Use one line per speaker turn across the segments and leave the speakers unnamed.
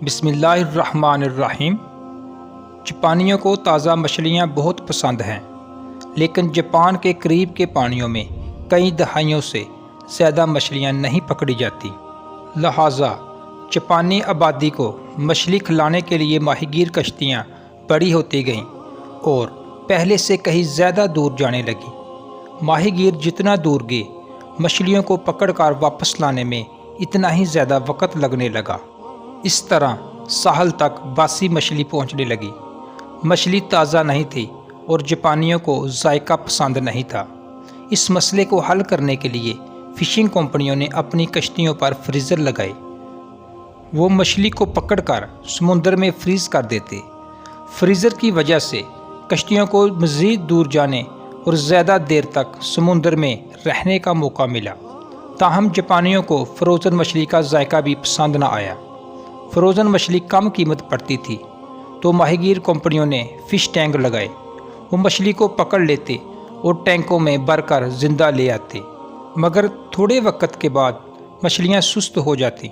بسم اللہ الرحمن الرحیم۔ جاپانیوں کو تازہ مچھلیاں بہت پسند ہیں، لیکن جاپان کے قریب کے پانیوں میں کئی دہائیوں سے زیادہ مچھلیاں نہیں پکڑی جاتی، لہٰذا جاپانی آبادی کو مچھلی کھلانے کے لیے ماہی گیر کشتیاں بڑی ہوتی گئیں اور پہلے سے کہیں زیادہ دور جانے لگیں۔ ماہی گیر جتنا دور گئے، مچھلیوں کو پکڑ کر واپس لانے میں اتنا ہی زیادہ وقت لگنے لگا۔ اس طرح ساحل تک باسی مچھلی پہنچنے لگی۔ مچھلی تازہ نہیں تھی اور جاپانیوں کو ذائقہ پسند نہیں تھا۔ اس مسئلے کو حل کرنے کے لیے فشنگ کمپنیوں نے اپنی کشتیوں پر فریزر لگائے۔ وہ مچھلی کو پکڑ کر سمندر میں فریز کر دیتے۔ فریزر کی وجہ سے کشتیوں کو مزید دور جانے اور زیادہ دیر تک سمندر میں رہنے کا موقع ملا۔ تاہم جاپانیوں کو فروزن مچھلی کا ذائقہ بھی پسند نہ آیا۔ فروزن مچھلی کم قیمت پڑتی تھی، تو ماہی گیر کمپنیوں نے فش ٹینک لگائے۔ وہ مچھلی کو پکڑ لیتے اور ٹینکوں میں بھر کر زندہ لے آتے، مگر تھوڑے وقت کے بعد مچھلیاں سست ہو جاتی۔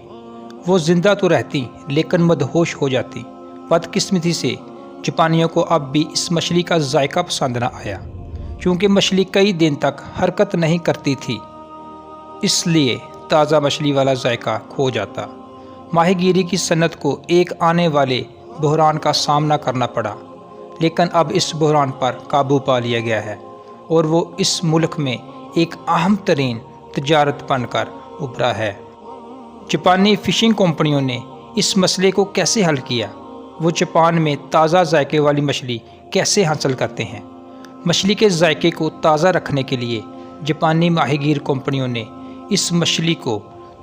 وہ زندہ تو رہتی لیکن مدہوش ہو جاتی۔ بدقسمتی سے جاپانیوں کو اب بھی اس مچھلی کا ذائقہ پسند نہ آیا، کیونکہ مچھلی کئی دن تک حرکت نہیں کرتی تھی، اس لیے تازہ مچھلی والا ذائقہ کھو جاتا۔ ماہی گیری کی صنعت کو ایک آنے والے بحران کا سامنا کرنا پڑا، لیکن اب اس بحران پر قابو پا لیا گیا ہے اور وہ اس ملک میں ایک اہم ترین تجارت بن کر ابھرا ہے۔ جاپانی فشنگ کمپنیوں نے اس مسئلے کو کیسے حل کیا؟ وہ جاپان میں تازہ ذائقے والی مچھلی کیسے حاصل کرتے ہیں؟ مچھلی کے ذائقے کو تازہ رکھنے کے لیے جاپانی ماہی گیر کمپنیوں نے اس مچھلی کو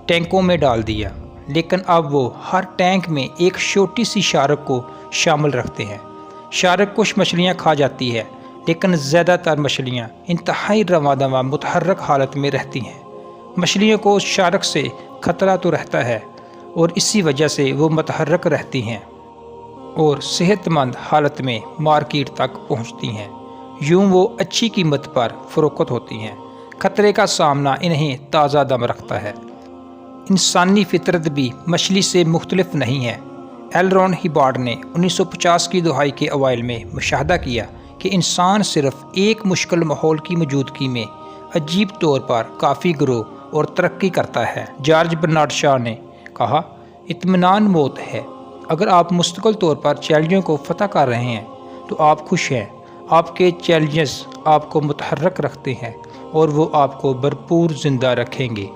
ٹینکوں میں ڈال دیا، لیکن اب وہ ہر ٹینک میں ایک چھوٹی سی شارک کو شامل رکھتے ہیں۔ شارک کچھ مچھلیاں کھا جاتی ہے، لیکن زیادہ تر مچھلیاں انتہائی رواں دواں متحرک حالت میں رہتی ہیں۔ مچھلیوں کو شارک سے خطرہ تو رہتا ہے اور اسی وجہ سے وہ متحرک رہتی ہیں اور صحت مند حالت میں مارکیٹ تک پہنچتی ہیں۔ یوں وہ اچھی قیمت پر فروخت ہوتی ہیں۔ خطرے کا سامنا انہیں تازہ دم رکھتا ہے۔ انسانی فطرت بھی مچھلی سے مختلف نہیں ہے۔ ایل رون ہبارڈ نے 1950 کی دہائی کے اوائل میں مشاہدہ کیا کہ انسان صرف ایک مشکل ماحول کی موجودگی میں عجیب طور پر کافی گرو اور ترقی کرتا ہے۔ جارج برنارڈ شاء نے کہا، اطمینان موت ہے۔ اگر آپ مستقل طور پر چیلنجوں کو فتح کر رہے ہیں تو آپ خوش ہیں۔ آپ کے چیلنجز آپ کو متحرک رکھتے ہیں اور وہ آپ کو بھرپور زندہ رکھیں گے۔